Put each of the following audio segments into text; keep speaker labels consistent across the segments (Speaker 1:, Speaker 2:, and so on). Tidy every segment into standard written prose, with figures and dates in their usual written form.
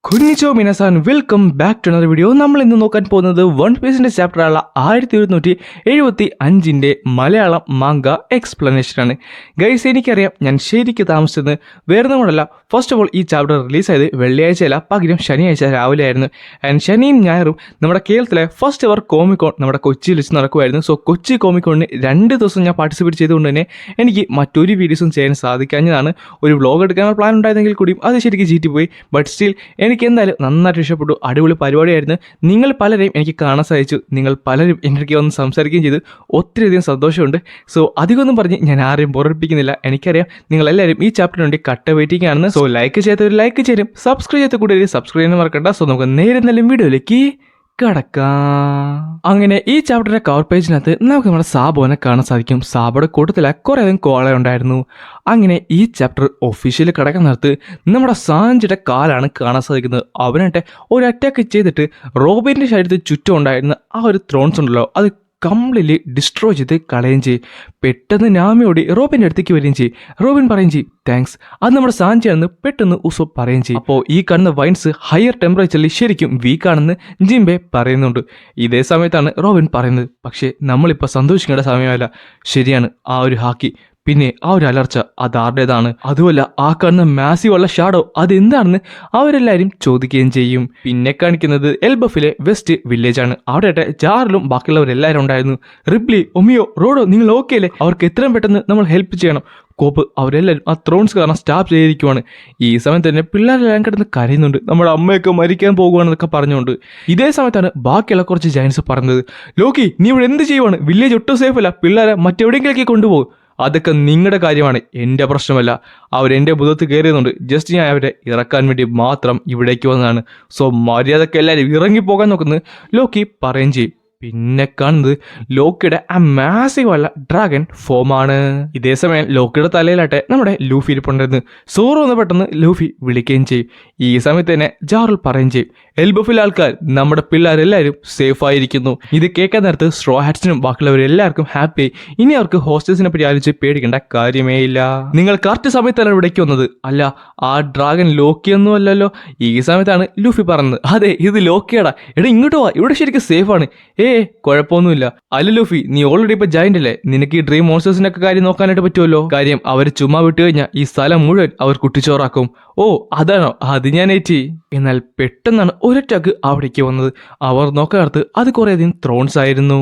Speaker 1: Konnichiwa minasan, welcome back to another video. നമ്മൾ ഇന്ന് നോക്കാൻ പോകുന്നത് വൺ പീസിന്റെ ചാപ്റ്ററായ 1175ന്റെ മലയാളം മാംഗ എക്സ്പ്ലനേഷൻ ആണ്. ഗൈസ്, എനിക്കറിയാം ഞാൻ ശരിക്ക് താമസിച്ചത് വേറെ ഒന്നുമല്ല. ഫസ്റ്റ് ഓഫ് ഓൾ ഈ ചാപ്റ്റർ റിലീസായത് വെള്ളിയാഴ്ചയല്ല, പകരം ശനിയാഴ്ച രാവിലെ ആയിരുന്നു. ആൻഡ് ശനിയും ഞായറും നമ്മുടെ കേരളത്തിലെ ഫസ്റ്റ് എവർ കോമിക്കോൺ നമ്മുടെ കൊച്ചിയിൽ വെച്ച് നടക്കുമായിരുന്നു. സോ കൊച്ചി കോമിക്കോണിന് 2 ദിവസം ഞാൻ പാർട്ടിസിപ്പേറ്റ് ചെയ്തുകൊണ്ട് തന്നെ എനിക്ക് മറ്റൊരു വീഡിയോസും ചെയ്യാൻ സാധിക്കാഞ്ഞതാണ്. ഒരു വ്ളോഗ് എടുക്കാനുള്ള പ്ലാൻ ഉണ്ടായിരുന്നെങ്കിൽ കൂടിയും അത് ശരിക്കും പോയി. ബട്ട് സ്റ്റിൽ എനിക്ക് എന്തായാലും നന്നായിട്ട് ഇഷ്ടപ്പെട്ടു. അടിപൊളി പരിപാടിയായിരുന്നു. നിങ്ങൾ പലരെയും എനിക്ക് കാണാൻ സാധിച്ചു. നിങ്ങൾ പലരും എനിക്ക് വന്ന് സംസാരിക്കുകയും ചെയ്തു. ഒത്തിരിയധികം സന്തോഷമുണ്ട്. സോ അധികമൊന്നും പറഞ്ഞ് ഞാൻ ആരെയും ബോറടിപ്പിക്കുന്നില്ല. എനിക്കറിയാം നിങ്ങളെല്ലാവരും ഈ ചാപ്റ്ററിന് വേണ്ടി കട്ട വെയിറ്റിംഗ് ആണെന്ന്. സോ ലൈക്ക് ചെയ്യാത്തവർ ലൈക്ക് ചെയ്യും, സബ്സ്ക്രൈബ് ചെയ്ത കൂടെ സബ്സ്ക്രൈബ് ചെയ്യാൻ മറക്കണ്ട. സോ നമുക്ക് നേരെ നല്ല വീഡിയോയിലേക്ക് കടക്കാം. അങ്ങനെ ഈ ചാപ്റ്ററിന്റെ കവർ പേജിനകത്ത് നമുക്ക് നമ്മുടെ സാബോനെ കാണാൻ സാധിക്കും. സാബോയുടെ കൂട്ടത്തിലെ കുറേയധികം കോള ഉണ്ടായിരുന്നു. അങ്ങനെ ഈ ചാപ്റ്റർ ഒഫീഷ്യലി കിടക്കുന്നിടത്ത് നമ്മുടെ സാഞ്ചിയുടെ കാലാണ് കാണാൻ സാധിക്കുന്നത്. അവനായിട്ട് ഒരു അറ്റാക്ക് ചെയ്തിട്ട് റോബിൻ്റെ ശരീരത്തിൽ ചുറ്റും ഉണ്ടായിരുന്ന ആ ഒരു ത്രോൺസ് ഉണ്ടല്ലോ, അത് കംപ്ലീറ്റ്ലി ഡിസ്ട്രോയ് ചെയ്ത് കളയുകയും ചെയ്യും. പെട്ടെന്ന് നാമിയോടി റോബിൻ്റെ അടുത്തേക്ക് വരികയും ചെയ്യും. റോബിൻ പറയും ചെയ്യും താങ്ക്സ്, അത് നമ്മുടെ സാഞ്ചിയാണെന്ന് പെട്ടെന്ന് ഉസോപ്പ് പറയുകയും ചെയ്യും. അപ്പോൾ ഈ കാണുന്ന വൈൻസ് ഹയർ ടെമ്പറേച്ചറിൽ ശരിക്കും വീക്കാണെന്ന് ജിംബെ പറയുന്നുണ്ട്. ഇതേ സമയത്താണ് റോബിൻ പറയുന്നത്, പക്ഷേ നമ്മളിപ്പോൾ സന്തോഷിക്കേണ്ട സമയമല്ല. ശരിയാണ്, ആ ഒരു ഹാക്കി പിന്നെ ആ ഒരു അലർച്ച അതാരുടേതാണ്? അതുമല്ല ആ കാണുന്ന മാസീവ് ഉള്ള ഷാഡോ അതെന്താണെന്ന് അവരെല്ലാവരും ചോദിക്കുകയും ചെയ്യും. പിന്നെ കാണിക്കുന്നത് എൽബഫിലെ വെസ്റ്റ് വില്ലേജ് ആണ്. അവിടെ ജാറിലും ബാക്കിയുള്ളവരെല്ലാവരും ഉണ്ടായിരുന്നു. റിപ്ലി, ഒമിയോ, റോഡോ, നിങ്ങൾ ഓക്കെ അല്ലേ? അവർക്ക് എത്രയും പെട്ടെന്ന് നമ്മൾ ഹെൽപ്പ് ചെയ്യണം. കോപ്പ് അവരെല്ലാവരും ആ ത്രോൺസ് കാരണം സ്റ്റാപ്പ് ചെയ്തിരിക്കുവാണ്. ഈ സമയത്ത് തന്നെ പിള്ളേരെല്ലാം കിടന്ന് കരയുന്നുണ്ട്. നമ്മുടെ അമ്മയൊക്കെ മരിക്കാൻ പോകുകയാണെന്നൊക്കെ പറഞ്ഞുകൊണ്ട്. ഇതേ സമയത്താണ് ബാക്കിയുള്ള കുറച്ച് ജയൻസ് പറഞ്ഞത്, ലോക്കി നീ ഇവിടെ എന്ത് ചെയ്യുവാണ്? വില്ലേജ് ഒട്ടും സേഫ് അല്ല, പിള്ളേരെ മറ്റെവിടെയെങ്കിലേക്ക് കൊണ്ടുപോകും. അതൊക്കെ നിങ്ങളുടെ കാര്യമാണ്, എൻ്റെ പ്രശ്നമല്ല. അവരെൻ്റെ ബുധത്ത് കയറിയുന്നുണ്ട്. ജസ്റ്റ് ഞാൻ അവരെ ഇറക്കാൻ വേണ്ടി മാത്രം ഇവിടേക്ക് വന്നതാണ്. സോ മര്യാദക്ക് എല്ലാവരും ഇറങ്ങിപ്പോകാൻ നോക്കുന്നത് ലോക്കി പറയുകയും ചെയ്യും. പിന്നെ കാണുന്നത് ലോക്കിയുടെ ആ മാസീവ് അല്ല ഡ്രാഗൺ ഫോമാണ്. ഇതേ സമയം ലോക്കിയുടെ തലയിലാട്ടെ നമ്മുടെ ലൂഫി ഇരിപ്പുണ്ടായിരുന്നു. സോറോ എന്ന് പെട്ടെന്ന് ലൂഫി വിളിക്കുകയും ചെയ്യും. ഈ സമയത്ത് തന്നെ ജാറിൽ പറയുകയും ചെയ്യും, എൽബഫിലെ ആൾക്കാർ നമ്മുടെ പിള്ളേരെല്ലാവരും സേഫ് ആയിരിക്കുന്നു. ഇത് കേൾക്കാൻ നേരത്ത് സ്ട്രോ ഹാറ്റ്സിനും ബാക്കിയുള്ളവരെല്ലാവർക്കും ഹാപ്പി. ഇനി അവർക്ക് ഹോസ്റ്റേഴ്സിനെ പറ്റി ആലോചിച്ച് പേടിക്കേണ്ട കാര്യമേ ഇല്ല. നിങ്ങൾ കറക്റ്റ് സമയത്താണ് ഇവിടേക്ക് വന്നത്. അല്ല, ആ ഡ്രാഗൺ ലോക്കിയൊന്നും അല്ലല്ലോ. ഈ സമയത്താണ് ലൂഫി പറഞ്ഞത്, അതെ ഇത് ലോക്കിയാടാ. എടാ ഇങ്ങോട്ട് വാ, ഇവിടെ ശരിക്കും സേഫാണ്. കുഴപ്പമൊന്നുമില്ല. അല്ല ലൂഫി, നീ ഓൾറെഡി ഇപ്പൊ ജയന്റ് അല്ലേ, നിനക്ക് ഈ ഡ്രീം മോൺസ്റ്റേഴ്സിന്റെ ഒക്കെ കാര്യം നോക്കാനായിട്ട് പറ്റുമല്ലോ. കാര്യം അവര് ചുമ്മാ വിട്ടു കഴിഞ്ഞാൽ ഈ സ്ഥലം മുഴുവൻ അവർ കുട്ടിച്ചോറാക്കും. ഓ അതാണോ? അത് ഞാൻ ഏറ്റി. എന്നാൽ പെട്ടെന്നാണ് ഒരറ്റാക്ക് അവിടേക്ക് വന്നത്. അവർ നോക്കാർത്ത് അത് കുറേയധികം ത്രോൺസ് ആയിരുന്നു.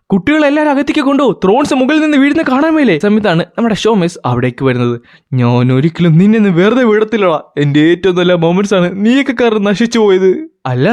Speaker 1: കുട്ടികളെല്ലാവരും അകത്തേക്ക് കൊണ്ടുപോകും, ത്രോൺസ് മുകളിൽ നിന്ന് വീഴുന്ന കാണാൻ മേലേ. സമയത്താണ് നമ്മുടെ ഷോമേസ് അവിടേക്ക് വരുന്നത്. ഞാൻ ഒരിക്കലും നിന്നെ വെറുതെ വിടത്തില്ലടാ, എന്റെ ഏറ്റവും നല്ല മൊമെന്റ്സ് ആണ് നീയൊക്കെ കാരണം നശിച്ചു പോയത്. അല്ല,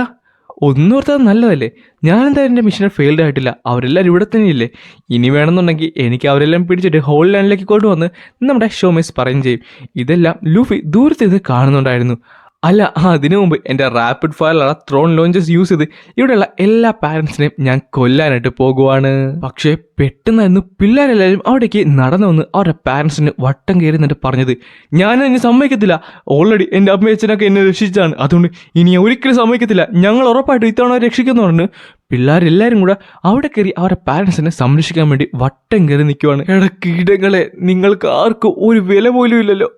Speaker 1: ഒന്നോർത്തത് നല്ലതല്ലേ? ഞാനെന്തായാലും എൻ്റെ മിഷനെ ഫെയിൽഡ് ആയിട്ടില്ല. അവരെല്ലാവരും ഇവിടെ തന്നെയില്ലേ. ഇനി വേണമെന്നുണ്ടെങ്കിൽ എനിക്ക് അവരെല്ലാം പിടിച്ചിട്ട് ഹോൾ ലാൻഡിലേക്ക് കൊണ്ടുവന്ന് നമ്മുടെ ഷോമേസ് പറയും ചെയ്യും. ഇതെല്ലാം ലൂഫി ദൂരത്തേത് കാണുന്നുണ്ടായിരുന്നു. അല്ല, അതിനു മുമ്പ് എൻ്റെ റാപ്പിഡ് ഫയറുള്ള ത്രോൺ ലോഞ്ചസ് യൂസ് ചെയ്ത് ഇവിടെയുള്ള എല്ലാ പാരൻസിനെയും ഞാൻ കൊല്ലാനായിട്ട് പോകുവാണ്. പക്ഷേ പെട്ടെന്നായിരുന്നു പിള്ളേരെല്ലാവരും അവിടേക്ക് നടന്നു വന്ന് അവരുടെ പാരൻസിന് വട്ടം കയറി എന്നിട്ട് പറഞ്ഞത്, ഞാനെന്നെ സമ്മതിക്കത്തില്ല. ഓൾറെഡി എൻ്റെ അമ്മയച്ഛനൊക്കെ എന്നെ രക്ഷിച്ചാണ്, അതുകൊണ്ട് ഇനി ഒരിക്കലും സമ്മതിക്കത്തില്ല. ഞങ്ങൾ ഉറപ്പായിട്ടും ഇത്തവണ രക്ഷിക്കുന്നു പറഞ്ഞു പിള്ളേരെല്ലാവരും കൂടെ അവിടെ കയറി അവരുടെ പാരൻസിനെ സംരക്ഷിക്കാൻ വേണ്ടി വട്ടം കയറി നിൽക്കുവാണ്. കീടങ്ങളെ, നിങ്ങൾക്ക് ആർക്കും ഒരു വില പോലും ഇല്ലല്ലോ.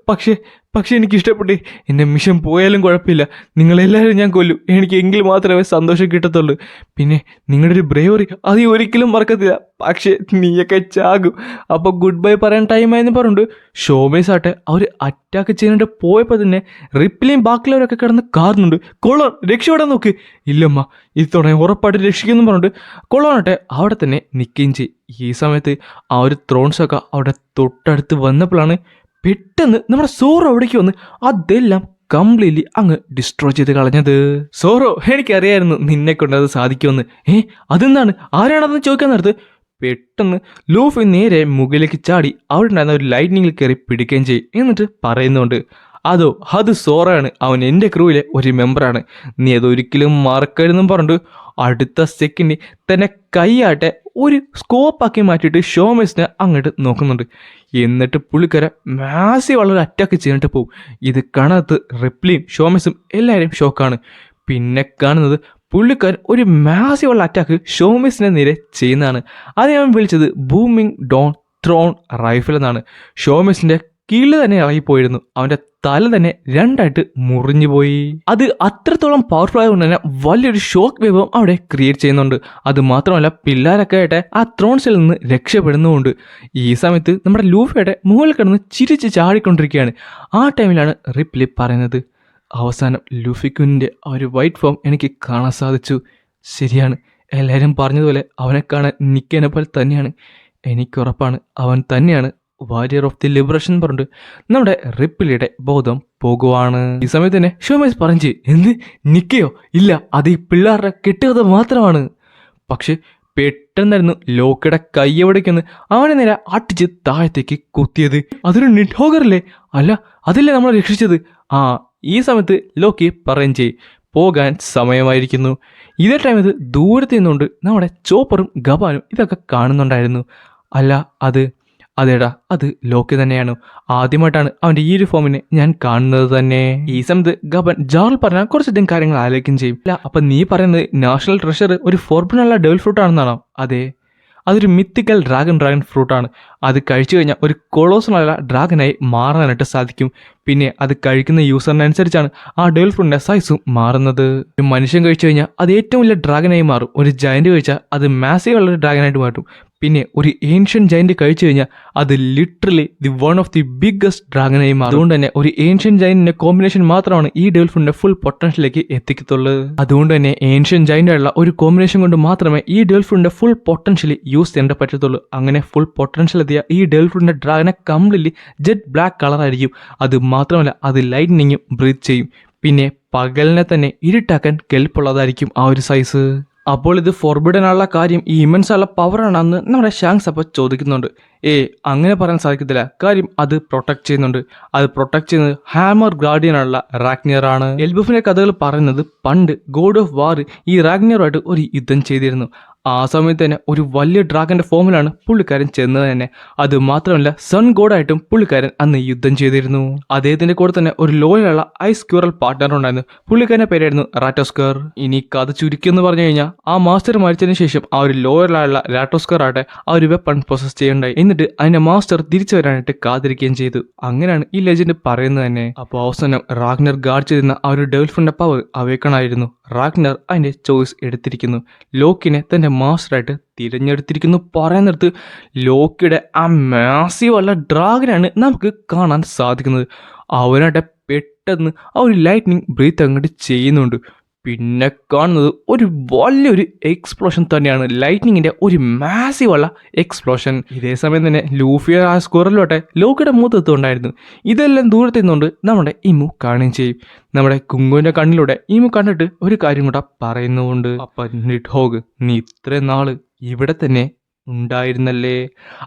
Speaker 1: പക്ഷേ എനിക്ക് ഇഷ്ടപ്പെട്ടു. എൻ്റെ മിഷൻ പോയാലും കുഴപ്പമില്ല, നിങ്ങളെല്ലാവരും ഞാൻ കൊല്ലും. എനിക്ക് എങ്കിൽ മാത്രമേ സന്തോഷം കിട്ടത്തുള്ളൂ. പിന്നെ നിങ്ങളുടെ ഒരു ബ്രേവറി അത് ഒരിക്കലും മറക്കത്തില്ല. പക്ഷേ നീയൊക്കെ ചാകും. അപ്പോൾ ഗുഡ് ബൈ പറയാൻ ടൈമായെന്ന് പറഞ്ഞിട്ട് ഷോമേസ് ആട്ടെ അവർ അറ്റാക്ക് ചെയ്യാനായിട്ട് പോയപ്പോൾ തന്നെ റിപ്ലിയും ബാക്കിയുള്ളവരൊക്കെ കിടന്ന് കാറുന്നുണ്ട്. കൊള്ളാൻ രക്ഷപ്പെടാൻ നോക്ക്. ഇല്ലമ്മ, ഇത്തവണ ഉറപ്പായിട്ട് രക്ഷിക്കുന്നു പറഞ്ഞിട്ട് കൊള്ളാനാട്ടെ അവിടെ തന്നെ നിൽക്കുകയും ചെയ്യും. ഈ സമയത്ത് ആ ഒരു ത്രോൺസൊക്കെ അവിടെ തൊട്ടടുത്ത് വന്നപ്പോഴാണ് പെട്ടെന്ന് നമ്മുടെ സോറോ അവിടേക്ക് വന്ന് അതെല്ലാം കംപ്ലീറ്റ്ലി അങ്ങ് ഡിസ്ട്രോയ് ചെയ്ത് കളഞ്ഞത്. സോറോ, എനിക്കറിയായിരുന്നു നിന്നെ കൊണ്ടത് സാധിക്കുമെന്ന്. അതെന്താണ്, ആരാണെന്ന് ചോദിക്കാൻ നേരത്ത് പെട്ടെന്ന് ലൂഫി നേരെ മുകളിലേക്ക് ചാടി അവിടെ ഉണ്ടായിരുന്ന ഒരു ലൈറ്റ്നിങ്ങിൽ കയറി പിടിക്കുകയും ചെയ്യും. എന്നിട്ട് പറയുന്നുണ്ട്, അത് സോറയാണ്, അവൻ എൻ്റെ ക്രൂവിലെ ഒരു മെമ്പറാണ്, നീ അതൊരിക്കലും മറക്കരുതെന്നും പറഞ്ഞിട്ട് അടുത്ത സെക്കൻഡ് തന്നെ കൈയാട്ടെ ഒരു സ്കോപ്പാക്കി മാറ്റിയിട്ട് ഷോമേസിനെ അങ്ങോട്ട് നോക്കുന്നുണ്ട്. എന്നിട്ട് പുള്ളിക്കാരെ മാസീവ് വളരെ അറ്റാക്ക് ചെയ്യാനായിട്ട് പോകും. ഇത് കാണാത്ത റിപ്ലിയും ഷോമേസും എല്ലാവരും ഷോക്കാണ്. പിന്നെ കാണുന്നത് പുള്ളിക്കാരൻ ഒരു മാസീവുള്ള അറ്റാക്ക് ഷോമേസിനെ നേരെ ചെയ്യുന്നതാണ്. അത് ഞാൻ വിളിച്ചത് ബൂമിങ് ഡോൺ ത്രോൺ റൈഫിൾ എന്നാണ്. ഷോമേസിൻ്റെ കീഴിൽ തന്നെ ഇറങ്ങിപ്പോയിരുന്നു. അവന്റെ തല തന്നെ രണ്ടായിട്ട് മുറിഞ്ഞുപോയി. അത് അത്രത്തോളം പവർഫുൾ ആയതുകൊണ്ട് തന്നെ വലിയൊരു ഷോക്ക് വേവും അവിടെ ക്രിയേറ്റ് ചെയ്യുന്നുണ്ട്. അത് മാത്രമല്ല പിള്ളേരൊക്കെ ആയിട്ട് ആ ത്രോൺസിൽ നിന്ന് രക്ഷപ്പെടുന്നുമുണ്ട്. ഈ സമയത്ത് നമ്മുടെ ലൂഫിയുടെ മുകളിൽ കിടന്ന് ചിരിച്ച് ചാടിക്കൊണ്ടിരിക്കുകയാണ്. ആ ടൈമിലാണ് റിപ്ലി പറയുന്നത്, അവസാനം ലൂഫിക്കുവിൻ്റെ ആ ഒരു വൈറ്റ് ഫോം എനിക്ക് കാണാൻ സാധിച്ചു. ശരിയാണ്, എല്ലാവരും പറഞ്ഞതുപോലെ അവനെ കാണാൻ നിക്കനെ പോലെ തന്നെയാണ്. എനിക്കുറപ്പാണ് അവൻ തന്നെയാണ് വാരിയർ ഓഫ് ദി ലിബറേഷൻ പറഞ്ഞിട്ട് നമ്മുടെ റിപ്ലിയുടെ ബോധം പോകുവാണ്. ഈ സമയത്ത് തന്നെ ഷോമേസ് പറഞ്ഞു, എന്ത് നിക്കയോ? ഇല്ല, അത് ഈ പിള്ളേരുടെ കെട്ടുകഥ മാത്രമാണ്. പക്ഷെ പെട്ടെന്നായിരുന്നു ലോക്കിയുടെ കയ്യവിടേക്കൊന്ന് അവനെ നേരെ അട്ടിച്ച് താഴത്തേക്ക് കുത്തിയത്. അതൊരു നിഡ്ഹോഗറല്ലേ? അല്ല, അതല്ലേ നമ്മളെ രക്ഷിച്ചത്. ഈ സമയത്ത് ലോക്കി പറയും ചെയ്യും, പോകാൻ സമയമായിരിക്കുന്നു. ഇതേ ടൈമിൽ ദൂരത്ത് നിന്നുകൊണ്ട് നമ്മുടെ ചോപ്പറും ഗബാനും ഇതൊക്കെ കാണുന്നുണ്ടായിരുന്നു. അല്ല, അതേടാ, അത് ലോക്കി തന്നെയാണ്. ആദ്യമായിട്ടാണ് അവൻ്റെ ഈ ഒരു ഫോമിനെ ഞാൻ കാണുന്നത് തന്നെ. ഈ സമയത്ത് ഗബൻ ജാറിൽ പറഞ്ഞാൽ കുറച്ചധികം കാര്യങ്ങൾ ആലോചിക്കുകയും ചെയ്യും. അല്ല, അപ്പം നീ പറയുന്നത് നാഷണൽ ട്രഷർ ഒരു ഫോർബിനുള്ള ഡെവൽ ഫ്രൂട്ട് ആണെന്നാണോ? അതെ, അതൊരു മിത്തിക്കൽ ഡ്രാഗൺ ഫ്രൂട്ടാണ്. അത് കഴിച്ചു കഴിഞ്ഞാൽ ഒരു കൊളോസണല്ല ഡ്രാഗനായി മാറാനായിട്ട് സാധിക്കും. പിന്നെ അത് കഴിക്കുന്ന യൂസറിനനുസരിച്ചാണ് ആ ഡെവൽ ഫ്രൂട്ടിൻ്റെ സൈസും മാറുന്നത്. ഒരു മനുഷ്യൻ കഴിച്ചു കഴിഞ്ഞാൽ അത് ഏറ്റവും വലിയ ഡ്രാഗനായി മാറും. ഒരു ജയന്റ് കഴിച്ചാൽ അത് മാസീവ് ഉള്ള ഒരു ഡ്രാഗനായിട്ട് മാറ്റും. പിന്നെ ഒരു ഏൻഷ്യൻ ജയന്റ് കഴിച്ചു കഴിഞ്ഞാൽ അത് literally the one of the biggest ഡ്രാഗനായി മാറും. അതുകൊണ്ട് തന്നെ ഒരു ഏൻഷ്യൻ ജയന്റിന്റെ കോമ്പിനേഷൻ മാത്രമാണ് ഈ ഡെവൽ ഫ്രൂട്ടിന്റെ ഫുൾ പൊട്ടൻഷ്യലേക്ക് എത്തിക്കത്തുള്ളൂ. അതുകൊണ്ട് തന്നെ ഏൻഷ്യൻ ജയന്റായുള്ള ഒരു കോമ്പിനേഷൻ കൊണ്ട് മാത്രമേ ഈ ഡെവൽ ഫ്രൂട്ടിന്റെ ഫുൾ പൊട്ടൻഷ്യലി യൂസ് ചെയ്യാൻ പറ്റത്തുള്ളൂ. അങ്ങനെ ഫുൾ പൊട്ടൻഷ്യൽ എത്തിയ ഈ ഡെവൽ ഫ്രൂട്ടിന്റെ ഡ്രാഗനെ കംപ്ലീറ്റ്ലി ജെറ്റ് ബ്ലാക്ക് കളറായിരിക്കും. അത് മാത്രമല്ല അത് ലൈറ്റ്നിങ്ങും ബ്രീത്ത് ചെയ്യും. പിന്നെ പകലിനെ തന്നെ ഇരുട്ടാക്കാൻ കെൽപ്പുള്ളതായിരിക്കും ആ ഒരു സൈസ്. അപ്പോൾ ഇത് ഫോർബിഡൻ ആയുള്ള കാര്യം ഈ ഇമൻസ് ഉള്ള പവറാണെന്ന് നമ്മുടെ ഷാങ്സ് അപ്പോൾ ചോദിക്കുന്നുണ്ട്. അങ്ങനെ പറയാൻ സാധിക്കത്തില്ല. കാര്യം അത് പ്രൊട്ടക്ട് ചെയ്യുന്നുണ്ട്. അത് പ്രൊട്ടക്ട് ചെയ്യുന്നത് ഹാമർ ഗാർഡിയനുള്ള റാഗ്നിയർ ആണ്. എൽബഫിന്റെ കഥകൾ പറയുന്നത് പണ്ട് ഗോഡ് ഓഫ് വാർ ഈ റാഗ്നിയറുമായിട്ട് ഒരു യുദ്ധം ചെയ്തിരുന്നു. ആ സമയത്ത് തന്നെ ഒരു വലിയ ഡ്രാഗന്റെ ഫോമിലാണ് പുള്ളിക്കാരൻ ചെന്നത് തന്നെ. അത് മാത്രമല്ല സൺ ഗോഡായിട്ടും പുള്ളിക്കാരൻ അന്ന് യുദ്ധം ചെയ്തിരുന്നു. അദ്ദേഹത്തിന്റെ കൂടെ തന്നെ ഒരു ലോയലുള്ള ഐസ് ക്യൂറൽ പാർട്ട്ണർ ഉണ്ടായിരുന്നു. പുള്ളിക്കാരന്റെ പേരായിരുന്നു റാറ്റോസ്കർ. ഇനി കഥ ചുരുക്കി എന്ന് പറഞ്ഞു കഴിഞ്ഞാൽ ആ മാസ്റ്റർ മരിച്ചതിന് ശേഷം ആ ഒരു ലോയലുള്ള റാറ്റോസ്കർ ആട്ടെ ആ ഒരു വെപ്പൺ പ്രൊസസ് ചെയ്യണ്ടായി. എന്നിട്ട് അതിന്റെ മാസ്റ്റർ തിരിച്ചു വരാനായിട്ട് കാത്തിരിക്കുകയും ചെയ്തു. അങ്ങനെയാണ് ഈ ലെജൻഡ് പറയുന്നത് തന്നെ. അപ്പോൾ അവസാനം റാഗ്നർ ഗാർഡ് ചെയ്തിരുന്ന ആ ഒരു ഡെവൽ ഫ്രൂട്ടിന്റെ പവർ അവേക്കണായിരുന്നു. റാഗ്നർ അതിന്റെ ചോയ്സ് എടുത്തിരിക്കുന്നു. ലോക്കിനെ തന്റെ മാസ്റ്ററായിട്ട് തിരഞ്ഞെടുത്തിരിക്കുന്നു. പറയുന്നിടത്ത് ലോക്കിയുടെ ആ മാസീവ് ഉള്ള ഡ്രാഗനാണ് നമുക്ക് കാണാൻ സാധിക്കുന്നത്. അവനായിട്ട് പെട്ടെന്ന് ആ ഒരു ലൈറ്റ്നിങ് ബ്രീത്ത് അങ്ങോട്ട് ചെയ്യുന്നുണ്ട്. പിന്നെ കാണുന്നത് ഒരു വലിയൊരു എക്സ്പ്ലോഷൻ തന്നെയാണ്. ലൈറ്റ്നിങ്ങിന്റെ ഒരു മാസീവ് ഉള്ള എക്സ്പ്ലോഷൻ. ഇതേ സമയം തന്നെ ലൂഫിയ ആ സ്ക്വറലോട്ടെ ലോക്കിയുടെ മൂത്തെത്തുണ്ടായിരുന്നു. ഇതെല്ലാം ദൂരത്ത് നിന്നുകൊണ്ട് നമ്മുടെ ഇമു കാണുകയും ചെയ്യും. നമ്മുടെ കുങ്കുവിന്റെ കണ്ണിലൂടെ ഇമു കണ്ടിട്ട് ഒരു കാര്യം കൂടെ പറയുന്നുണ്ട്. അപ്പൊ നിഡ്ഹോഗ്, നീ ഇത്രയും നാള് ഇവിടെ തന്നെ ഉണ്ടായിരുന്നല്ലേ?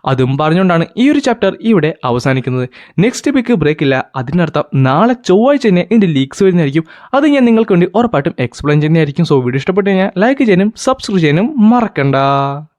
Speaker 1: അതും പറഞ്ഞുകൊണ്ടാണ് ഈ ഒരു ചാപ്റ്റർ ഇവിടെ അവസാനിക്കുന്നത്. നെക്സ്റ്റ് വീക്ക് ബ്രേക്ക് ഇല്ല. അതിനർത്ഥം നാളെ ചൊവ്വാഴ്ച തന്നെ ഇതിന്റെ ലീക്സ് വരുന്നതായിരിക്കും. അത് ഞാൻ നിങ്ങൾക്ക് വേണ്ടി ഉറപ്പായിട്ടും എക്സ്പ്ലെയിൻ ചെയ്യുന്നതായിരിക്കും. സോ വീഡിയോ ഇഷ്ടപ്പെട്ടു കഴിഞ്ഞാൽ ലൈക്ക് ചെയ്യാനും സബ്സ്ക്രൈബ് ചെയ്യാനും മറക്കണ്ട.